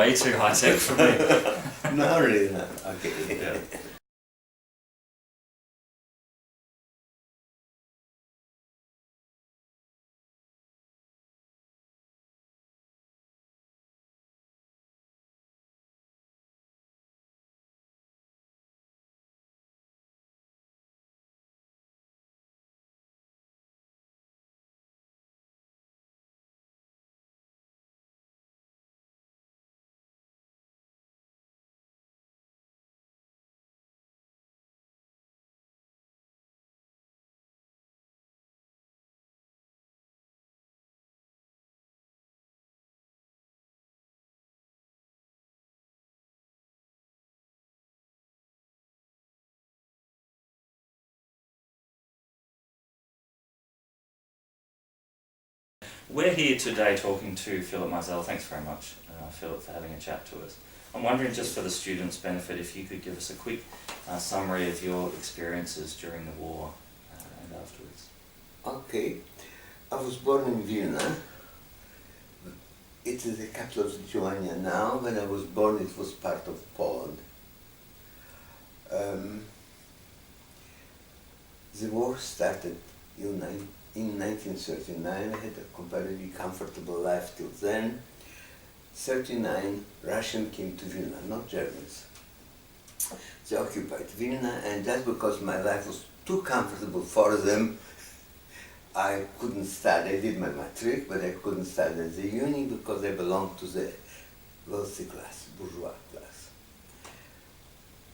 way too high tech for me. No, really not. Okay. Yeah. We're here today talking to Phillip Maisel. Thanks very much, Phillip, for having a chat to us. I'm wondering, just for the students' benefit, if you could give us a quick summary of your experiences during the war and afterwards. Okay. I was born in Vilna. It is the capital of Lithuania now. When I was born, it was part of Poland. The war started in 1939. I had a comparatively comfortable life till then. 1939, Russians came to Vilna, not Germans. They occupied Vilna, and just because my life was too comfortable for them, I couldn't study. I did my matric, but I couldn't study at the uni because I belonged to the wealthy class, bourgeois class.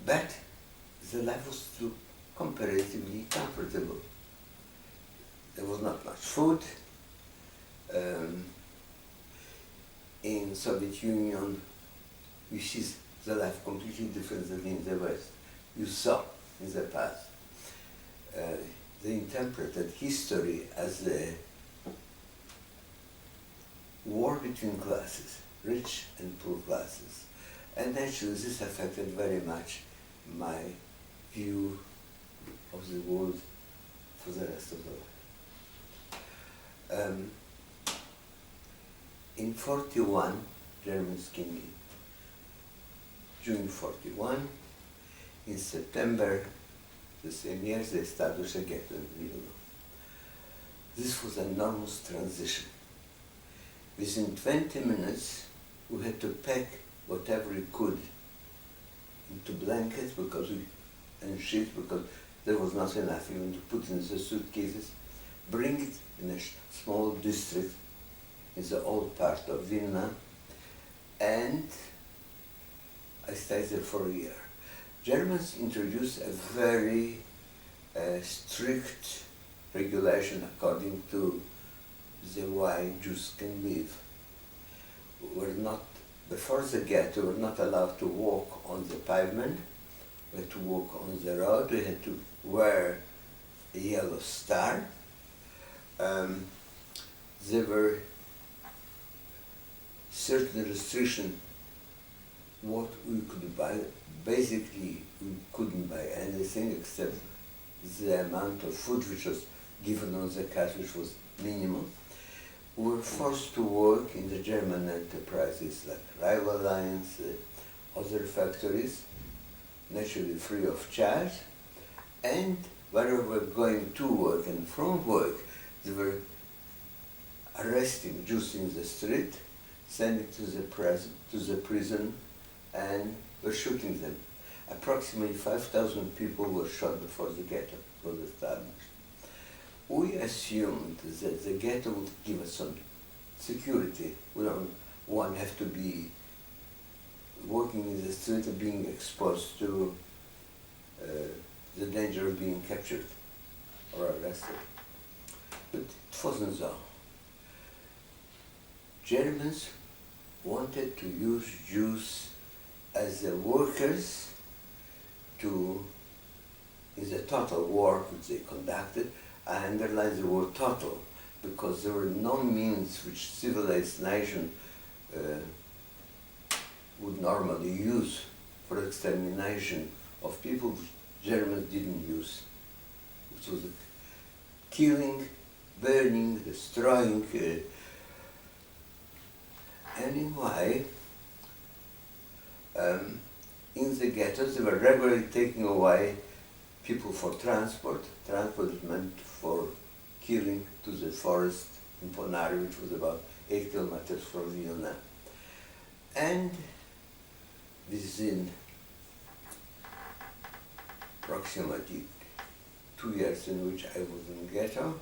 But the life was too comparatively comfortable. There was not much food. In Soviet Union, you see the life completely different than in the West. You saw in the past. They interpreted history as a war between classes, rich and poor classes. And actually this affected very much my view of the world for the rest of the life. In 1941, Germans came in. June 1941, in September the same year, they established a ghetto in Vilna. This was an enormous transition. Within 20 minutes, we had to pack whatever we could into blankets and sheets because there was not enough even to put in the suitcases, bring it in a small district in the old part of Vilna, and I stayed there for a year. Germans introduced a very strict regulation according to the way Jews can live. Before the ghetto, we were not allowed to walk on the pavement, we had to walk on the road, we had to wear a yellow star. There were certain restrictions what we could buy. Basically, we couldn't buy anything except the amount of food which was given on the cart, which was minimal. We were forced to work in the German enterprises like Rival Lines, other factories, naturally free of charge. And whenever we were going to work and from work, they were arresting Jews in the street, sending to the prison, and were shooting them. Approximately 5,000 people were shot before the ghetto was established. We assumed that the ghetto would give us some security. We don't want to have to be working in the street and being exposed to the danger of being captured or arrested. But it wasn't so. Germans wanted to use Jews as the workers in the total war which they conducted. I underline the word total because there were no means which civilized nation would normally use for extermination of people which Germans didn't use. It was killing, burning, destroying. Anyway, In the ghettos, they were regularly taking away people for transport. Transport meant for killing to the forest in Ponari, which was about 8 kilometers from Vilna. And within approximately 2 years in which I was in ghetto,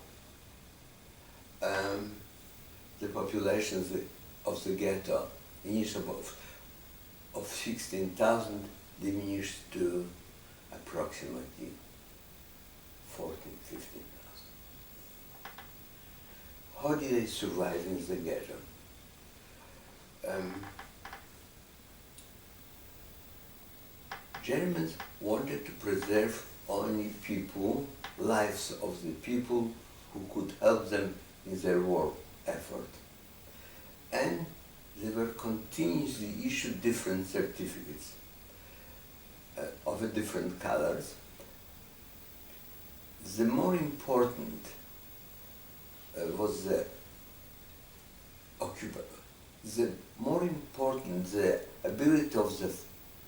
the population of the ghetto initially of 16,000 diminished to approximately 14,000, 15,000. How did I survive in the ghetto? Germans wanted to preserve only people, lives of the people who could help them in their war effort. And they were continuously issued different certificates of different colors. The more important was the more important the ability of the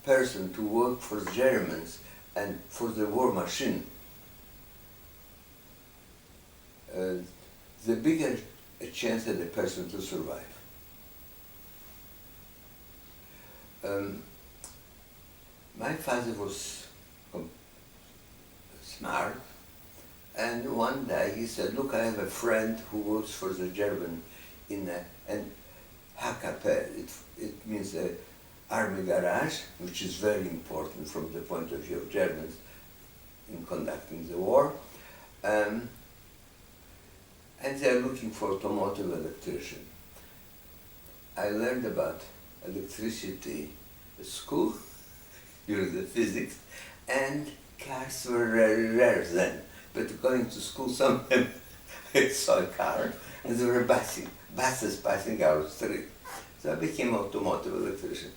person to work for the Germans and for the war machine, the bigger a chance had the person to survive. My father was smart, and one day he said, "Look, I have a friend who works for the German in and HKP, it means army garage, which is very important from the point of view of Germans in conducting the war. And they are looking for automotive electrician." I learned about electricity at school during the physics, and cars were very rare then. But going to school, sometimes I saw a car, and there were buses passing our street. So I became automotive electrician.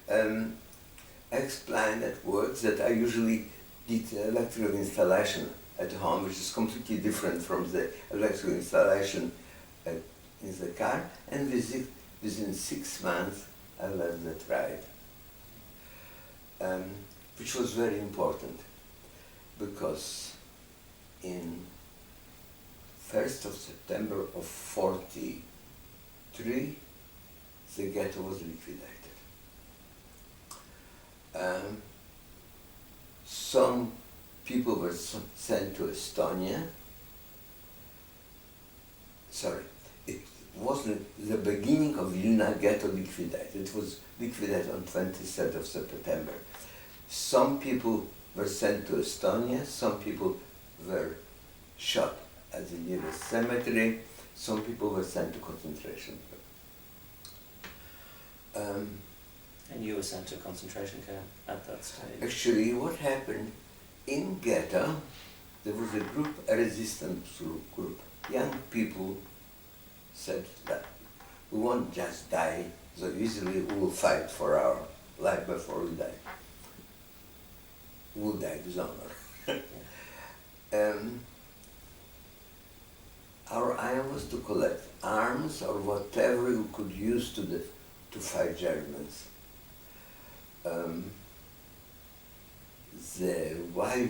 I explained at work that I usually did electrical installation at home, which is completely different from the electrical installation in the car, and within 6 months I learned the trade, which was very important, because in 1st of September of 1943, the ghetto was liquidated. Some people were sent to Estonia. Sorry, it wasn't the beginning of Vilna ghetto liquidated. It was liquidated on 23rd of September. Some people were sent to Estonia, some people were shot at the nearest cemetery, some people were sent to concentration camp. And you were sent to a concentration camp at that stage? Actually, what happened in ghetto, there was a resistance group. Young people said that we won't just die so easily, we will fight for our life before we die. We'll die with honor. Our aim was to collect arms or whatever we could use to fight Germans. Why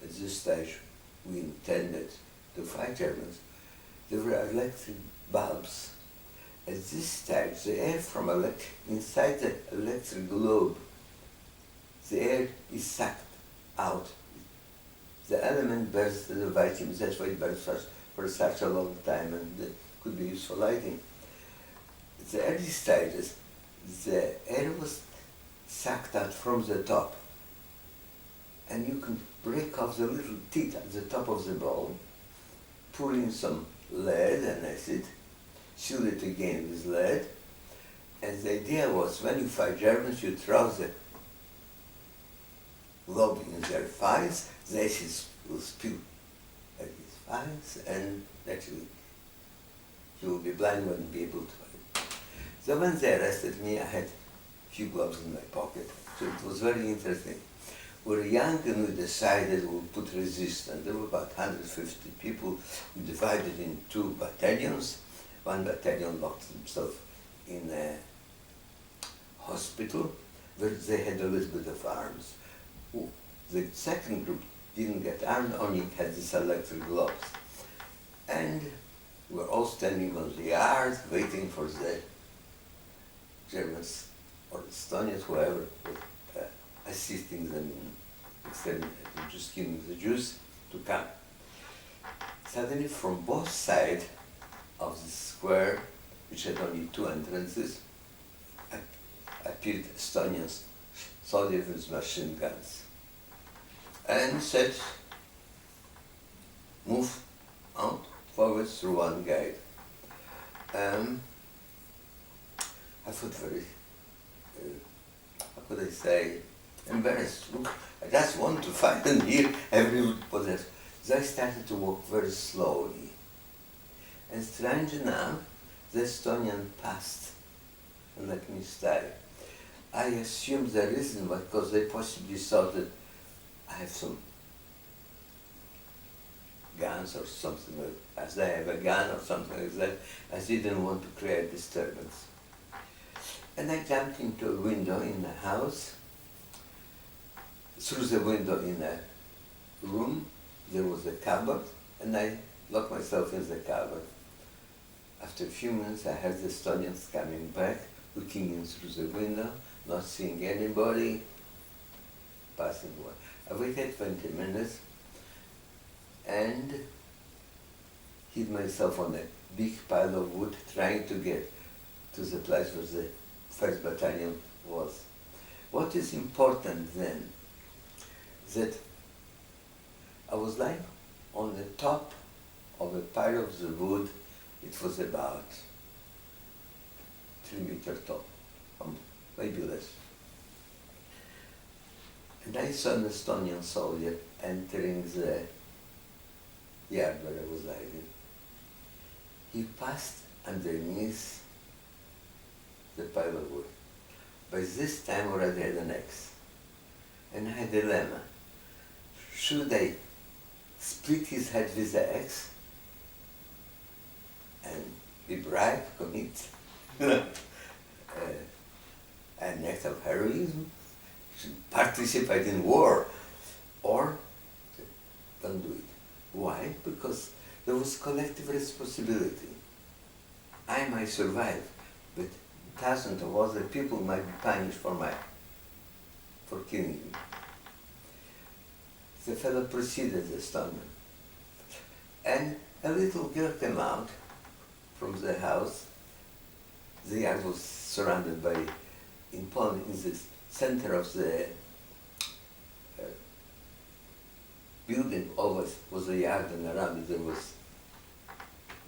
at this stage we intended to fight Germans, there were electric bulbs. At this stage, the air from inside the electric globe, the air is sucked out. The element burns the vitamins, that's why it burns for such a long time, and it could be used for lighting. At the early stages, the air was sucked out from the top, and you can break off the little teeth at the top of the bowl, pour in some lead and acid, seal it again with lead, and the idea was when you fight Germans, you throw the globe in their files, the acid will spill at these files, and actually you will be blind, won't be able to fight. So when they arrested me, I had a few gloves in my pocket, so it was very interesting. We were young and we decided we would put resistance. There were about 150 people. We divided in 2 battalions. One battalion locked himself in a hospital where they had a little bit of arms. The second group didn't get armed, only had these electric gloves. And we were all standing on the yard waiting for the Germans or Estonians, whoever, was assisting them in just giving the Jews to come. Suddenly from both sides of the square, which had only two entrances, appeared Estonians, soldiers with machine guns, and said, move out forward through one gate. I felt very, how could I say, embarrassed. Look, I just want to fight and hear everybody else. So I started to walk very slowly. And strange enough, the Estonian passed and let me stay. I assumed the reason was because they possibly thought that I have some guns or something, as they have a gun or something like that. I didn't want to create disturbance. And I jumped into a window in the house. Through the window in a room, there was a cupboard, and I locked myself in the cupboard. After a few minutes, I heard the Estonians coming back, looking in through the window, not seeing anybody, passing by. I waited 20 minutes and hid myself on a big pile of wood, trying to get to the place where the 1st Battalion was. What is important then, that I was lying on the top of a pile of the wood. It was about 3 meters tall, maybe less. And I saw an Estonian soldier entering the yard where I was hiding. He passed underneath the pile of wood. By this time I already had an axe. And I had a dilemma. Should I split his head with the axe and be bribed, commit an act of heroism, participate in war, or don't do it? Why? Because there was collective responsibility. I might survive, but thousands of other people might be punished for killing me. The fellow proceeded the Estonian, and a little girl came out from the house. The yard was surrounded by, in Poland, in the center of the building always was a yard, and around it there was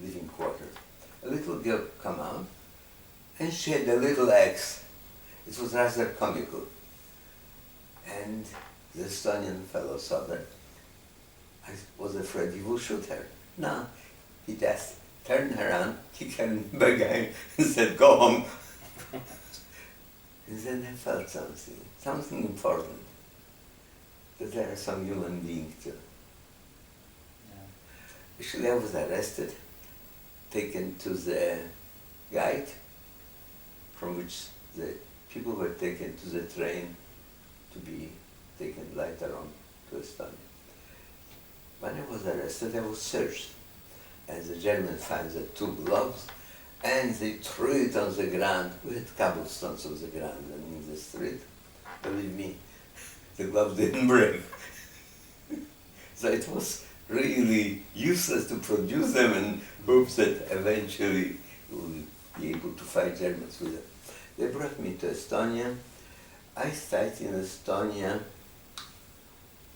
living quarters. A little girl came out, and she had a little axe. It was rather comical. And the Estonian fellow saw that. I was afraid he would shoot her. No, he just turned around, kicked her in the back and said, go home. And then I felt something important, that there are some human beings too. Yeah. Actually, I was arrested, taken to the gate, from which the people were taken to the train to be taken later on to Estonia. When I was arrested, I was searched, and the Germans found the 2 gloves, and they threw it on the ground. We had cobblestones on the ground and in the street. Believe me, the gloves didn't break. So it was really useless to produce them and hope that eventually we will be able to fight Germans with them. They brought me to Estonia. I stayed in Estonia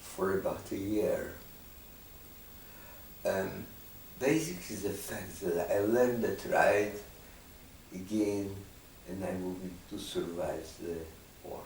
for about a year. Basically the fact that I learned the trade again, and I moved to survive the war.